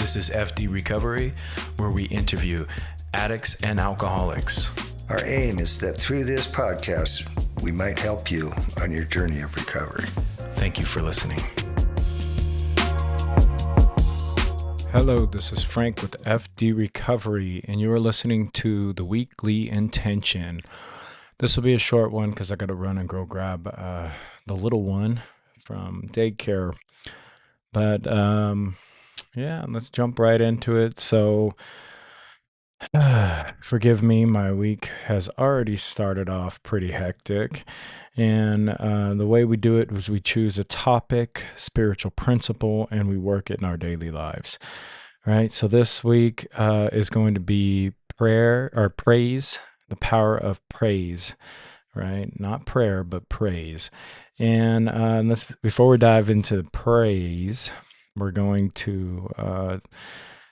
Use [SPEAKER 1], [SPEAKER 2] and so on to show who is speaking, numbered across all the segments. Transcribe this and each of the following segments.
[SPEAKER 1] This is F.D. Recovery, where we interview addicts and alcoholics.
[SPEAKER 2] Our aim is that through this podcast, we might help you on your journey of recovery.
[SPEAKER 1] Thank you for listening.
[SPEAKER 3] Hello, this is Frank with F.D. Recovery, and you are listening to the Weekly Intention. This will be a short one because I got to run and go grab the little one from daycare. But yeah, let's jump right into it. So, forgive me, my week has already started off pretty hectic. And the way we do it was we choose a topic, spiritual principle, and we work it in our daily lives. Right? So this week is going to be prayer or praise, the power of praise, right? Not prayer, but praise. And before we dive into praise, we're going to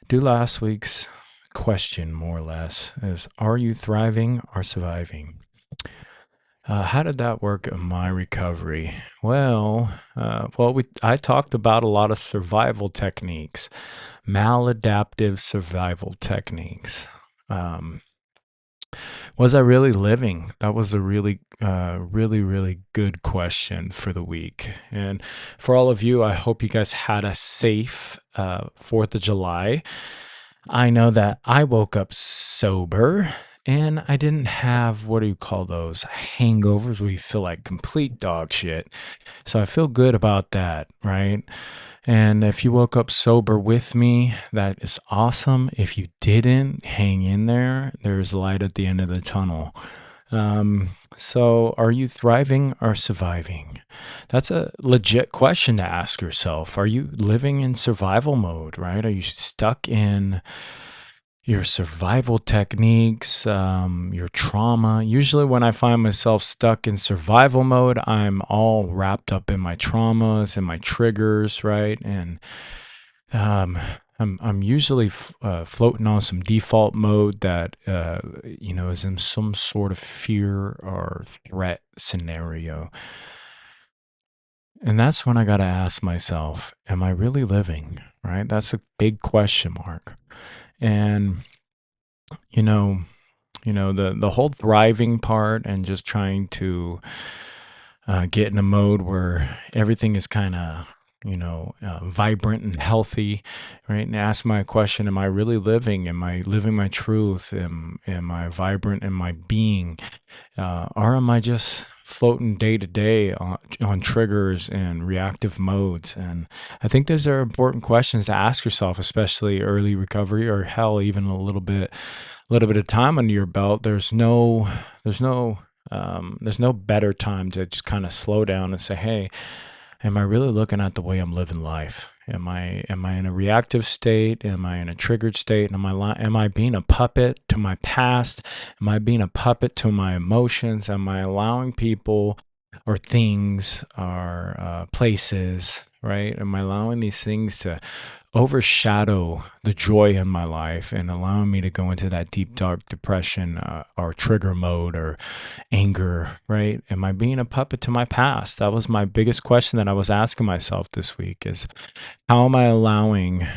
[SPEAKER 3] do last week's question, more or less, is are you thriving or surviving? How did that work in my recovery? Well, I talked about a lot of survival techniques, maladaptive survival techniques. Was I really living? That was a really good question for the week. And for all of you, I hope you guys had a safe 4th of July. I know that I woke up sober and I didn't have, what do you call those, hangovers where you feel like complete dog shit. So I feel good about that, right? And if you woke up sober with me, that is awesome. If you didn't, hang in there. There's light at the end of the tunnel. So are you thriving or surviving? That's a legit question to ask yourself. Are you living in survival mode, right? Are you stuck in your survival techniques, your trauma? Usually when I find myself stuck in survival mode, I'm all wrapped up in my traumas and my triggers, right? And I'm usually floating on some default mode that is in some sort of fear or threat scenario. And that's when I got to ask myself, am I really living, right? That's a big question mark. And the whole thriving part and just trying to get in a mode where everything is kind of vibrant and healthy, right? And ask my question, am I really living? Am I living my truth? Am I vibrant in my being? Or am I just floating day to day on triggers and reactive modes? And I think those are important questions to ask yourself, especially early recovery, or hell, even a little bit of time under your belt. There's no better time to just kind of slow down and say, hey, am I really looking at the way I'm living life? Am I in a reactive state? Am I in a triggered state? Am I being a puppet to my past? Am I being a puppet to my emotions? Am I allowing people or things or places, right? Am I allowing these things to overshadow the joy in my life and allowing me to go into that deep, dark depression or trigger mode or anger, right? Am I being a puppet to my past? That was my biggest question that I was asking myself this week is, how am I allowing,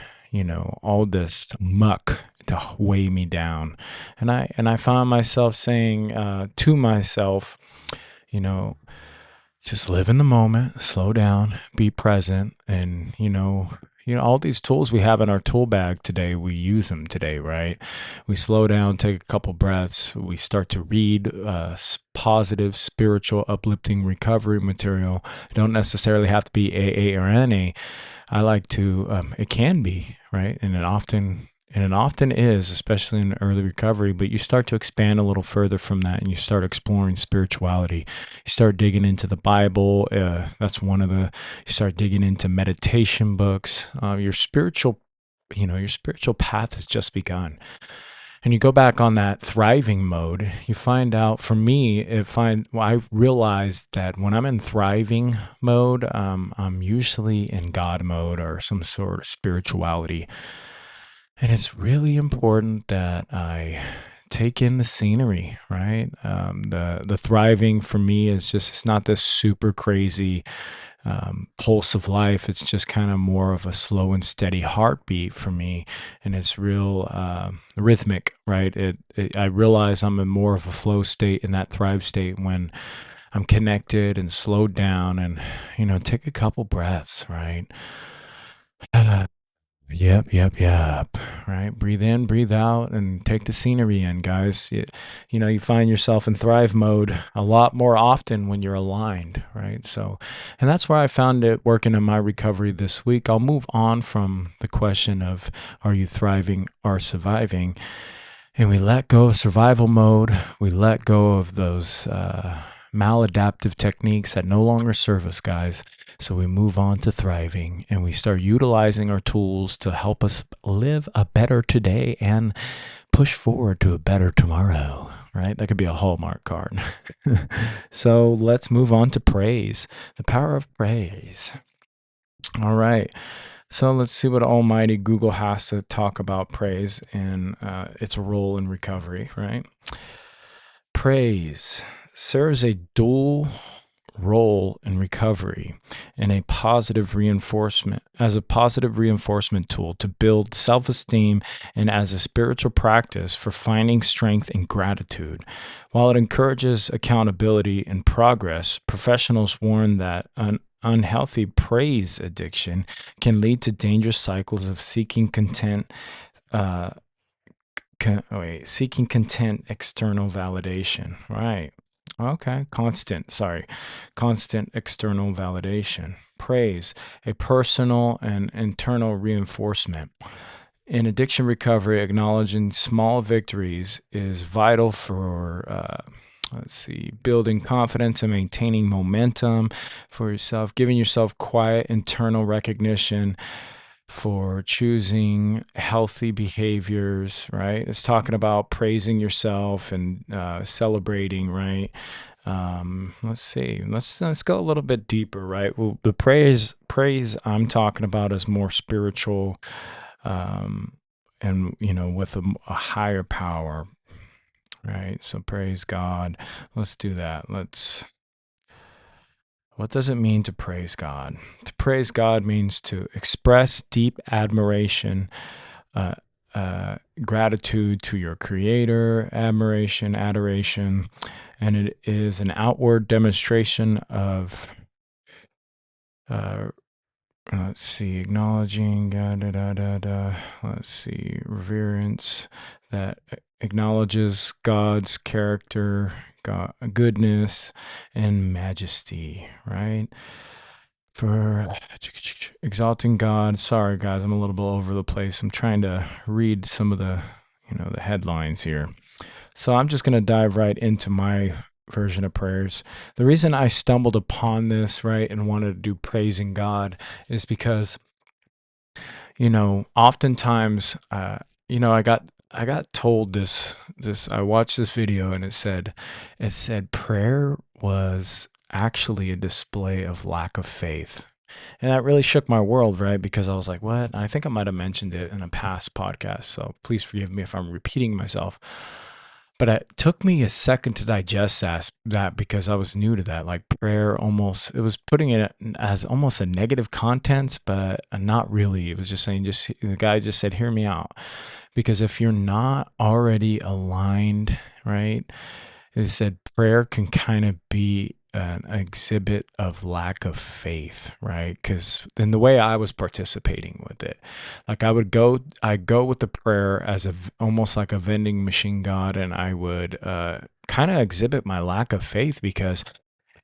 [SPEAKER 3] all this muck to weigh me down? And I found myself saying to myself, just live in the moment, slow down, be present, and, all these tools we have in our tool bag today, we use them today, right? We slow down, take a couple breaths. We start to read positive, spiritual, uplifting recovery material. It don't necessarily have to be AA or NA. I like to, it can be, right? And it often is, especially in early recovery, but you start to expand a little further from that and you start exploring spirituality. You start digging into the Bible. You start digging into meditation books. Your spiritual path has just begun. And you go back on that thriving mode, you find out, for me, I realized that when I'm in thriving mode, I'm usually in God mode or some sort of spirituality. And it's really important that I take in the scenery, right? The thriving for me is just, it's not this super crazy pulse of life. It's just kind of more of a slow and steady heartbeat for me, and it's real rhythmic, right? I realize I'm in more of a flow state, in that thrive state, when I'm connected and slowed down, and take a couple breaths, right? Yep. Right. Breathe in, breathe out, and take the scenery in, guys. You find yourself in thrive mode a lot more often when you're aligned, right? So, and that's where I found it working in my recovery this week. I'll move on from the question of, are you thriving or surviving? And we let go of survival mode. We let go of those maladaptive techniques that no longer serve us, guys. So we move on to thriving, and we start utilizing our tools to help us live a better today and push forward to a better tomorrow, right? That could be a Hallmark card. So let's move on to praise, the power of praise. All right. So let's see what almighty Google has to talk about praise and its role in recovery, right? Praise serves a dual role in recovery and as a positive reinforcement tool to build self-esteem, and as a spiritual practice for finding strength in gratitude. While it encourages accountability and progress, professionals warn that an unhealthy praise addiction can lead to dangerous cycles of seeking content external validation, right? Okay, constant external validation. Praise, a personal and internal reinforcement. In addiction recovery, acknowledging small victories is vital for, building confidence and maintaining momentum for yourself, giving yourself quiet internal recognition for choosing healthy behaviors, right? It's talking about praising yourself and celebrating, right? Let's see. Let's go a little bit deeper, right? Well, the praise I'm talking about is more spiritual, and with a higher power, right? So praise God. Let's do that. What does it mean to praise God? To praise God means to express deep admiration, gratitude to your Creator, adoration, and it is an outward demonstration of, acknowledging, reverence that acknowledges God's character, goodness, and majesty, right? For exalting God. Sorry, guys, I'm a little bit all over the place. I'm trying to read some of the, the headlines here. So I'm just going to dive right into my version of prayers. The reason I stumbled upon this, right, and wanted to do praising God is because, oftentimes, I got told this, I watched this video, and it said prayer was actually a display of lack of faith. And that really shook my world, right? Because I was like, what? And I think I might have mentioned it in a past podcast, so please forgive me if I'm repeating myself. But it took me a second to digest that because I was new to that. Like prayer it was putting it as almost a negative content, but not really. It was just saying, the guy just said, hear me out. Because if you're not already aligned, right, it said prayer can kind of be an exhibit of lack of faith, right? Because in the way I was participating with it, like I go with the prayer as almost like a vending machine God, and I would kind of exhibit my lack of faith, because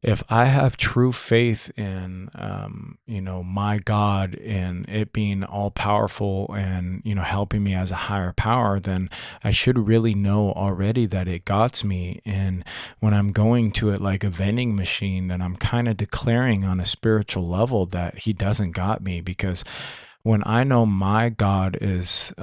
[SPEAKER 3] if I have true faith in, my God and it being all powerful and, helping me as a higher power, then I should really know already that it got me. And when I'm going to it like a vending machine, then I'm kind of declaring on a spiritual level that he doesn't got me, because when I know my God is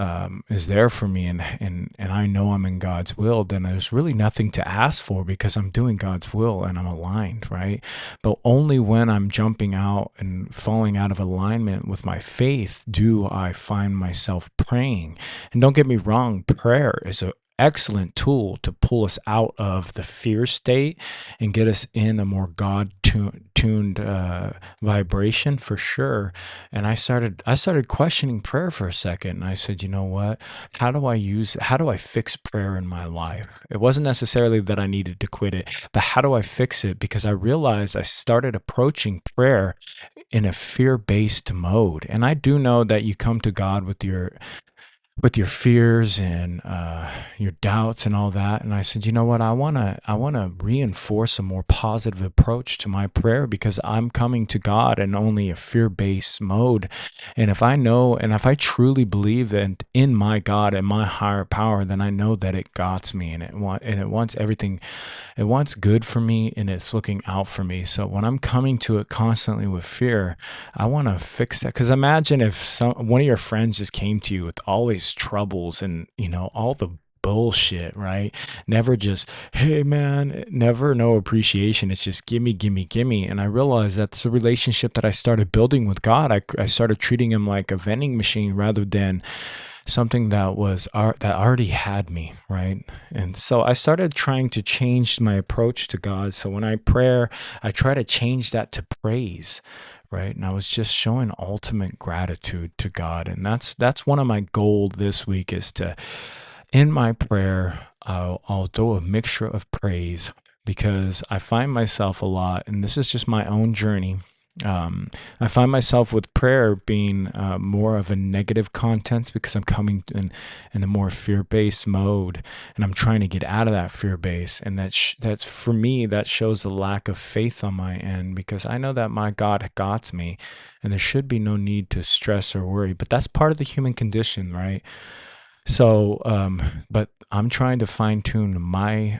[SPEAKER 3] there for me, and I know I'm in God's will, then there's really nothing to ask for, because I'm doing God's will and I'm aligned, right? But only when I'm jumping out and falling out of alignment with my faith do I find myself praying. And don't get me wrong, prayer is excellent tool to pull us out of the fear state and get us in a more God-tuned vibration for sure. And I started questioning prayer for a second, and I said, you know what? How do I fix prayer in my life? It wasn't necessarily that I needed to quit it, but how do I fix it? Because I realized I started approaching prayer in a fear-based mode. And I do know that you come to God with your fears and your doubts and all that. And I said, you know what? I wanna reinforce a more positive approach to my prayer, because I'm coming to God in only a fear-based mode. And if I truly believe that in my God and my higher power, then I know that it got me, and it wants everything. It wants good for me, and it's looking out for me. So when I'm coming to it constantly with fear, I want to fix that. Because imagine if one of your friends just came to you with all these troubles and, all the bullshit, right? Never just, hey man, never no appreciation. It's just gimme, gimme, gimme. And I realized that's a relationship that I started building with God. I started treating him like a vending machine rather than something that already had me, right? And so I started trying to change my approach to God. So when I pray, I try to change that to praise, right? And I was just showing ultimate gratitude to God. And that's one of my goals this week, is to, in my prayer, I'll throw a mixture of praise, because I find myself a lot, and this is just my own journey. I find myself with prayer being more of a negative content, because I'm coming in a more fear-based mode, and I'm trying to get out of that fear base. And that's for me, that shows a lack of faith on my end, because I know that my God got me, and there should be no need to stress or worry. But that's part of the human condition, right? So, but I'm trying to fine-tune my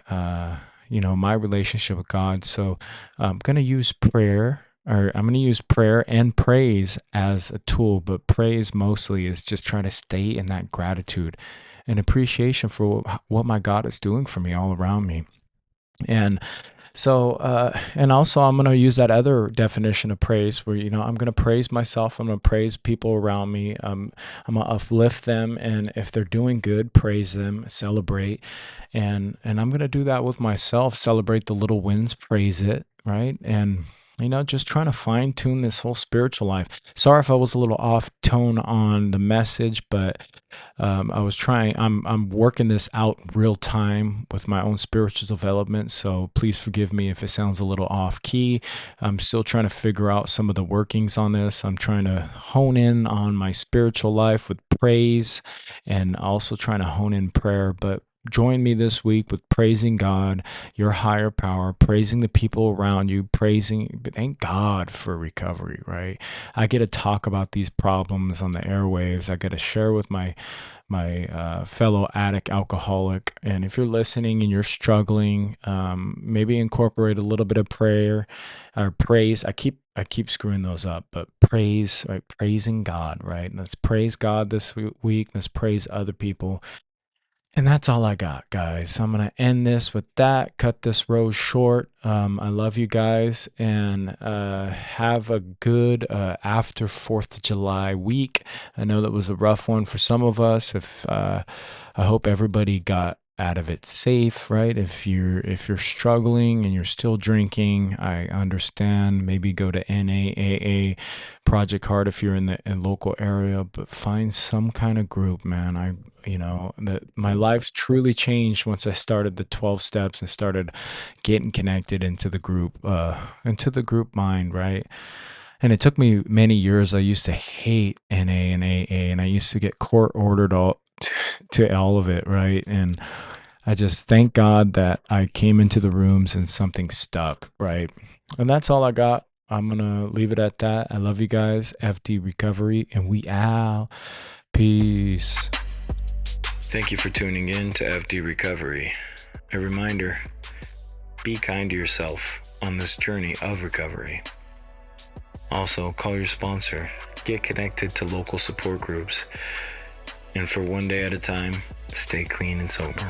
[SPEAKER 3] relationship with God. So I'm going to use prayer and praise as a tool, but praise mostly is just trying to stay in that gratitude and appreciation for what my God is doing for me all around me. And so, and also I'm going to use that other definition of praise where, I'm going to praise myself. I'm going to praise people around me. I'm going to uplift them. And if they're doing good, praise them, celebrate. And I'm going to do that with myself, celebrate the little wins, praise it. Right. And, just trying to fine tune this whole spiritual life. Sorry if I was a little off tone on the message, but I was trying. I'm working this out real time with my own spiritual development. So please forgive me if it sounds a little off key. I'm still trying to figure out some of the workings on this. I'm trying to hone in on my spiritual life with praise, and also trying to hone in prayer. But join me this week with praising God, your higher power, praising the people around you, thank God for recovery, right? I get to talk about these problems on the airwaves. I get to share with my fellow addict, alcoholic. And if you're listening and you're struggling, maybe incorporate a little bit of prayer or praise. I keep screwing those up, but praise, right? Praising God, right? Let's praise God this week. Let's praise other people. And that's all I got, guys. I'm going to end this with that, cut this rose short. I love you guys, and have a good after 4th of July week. I know that was a rough one for some of us. I hope everybody got out of it safe, right? If you're struggling and you're still drinking, I understand. Maybe go to NAAA, Project Heart if you're in the local area, but find some kind of group, man. My life truly changed once I started the 12 steps and started getting connected into the group mind, right? And it took me many years. I used to hate NA and AA, and I used to get court ordered to all of it, right? And I just thank God that I came into the rooms and something stuck, right? And that's all I got. I'm going to leave it at that. I love you guys. FD Recovery, and we out. Peace.
[SPEAKER 1] Thank you for tuning in to FD Recovery. A reminder, be kind to yourself on this journey of recovery. Also, call your sponsor, get connected to local support groups, and for one day at a time, stay clean and sober.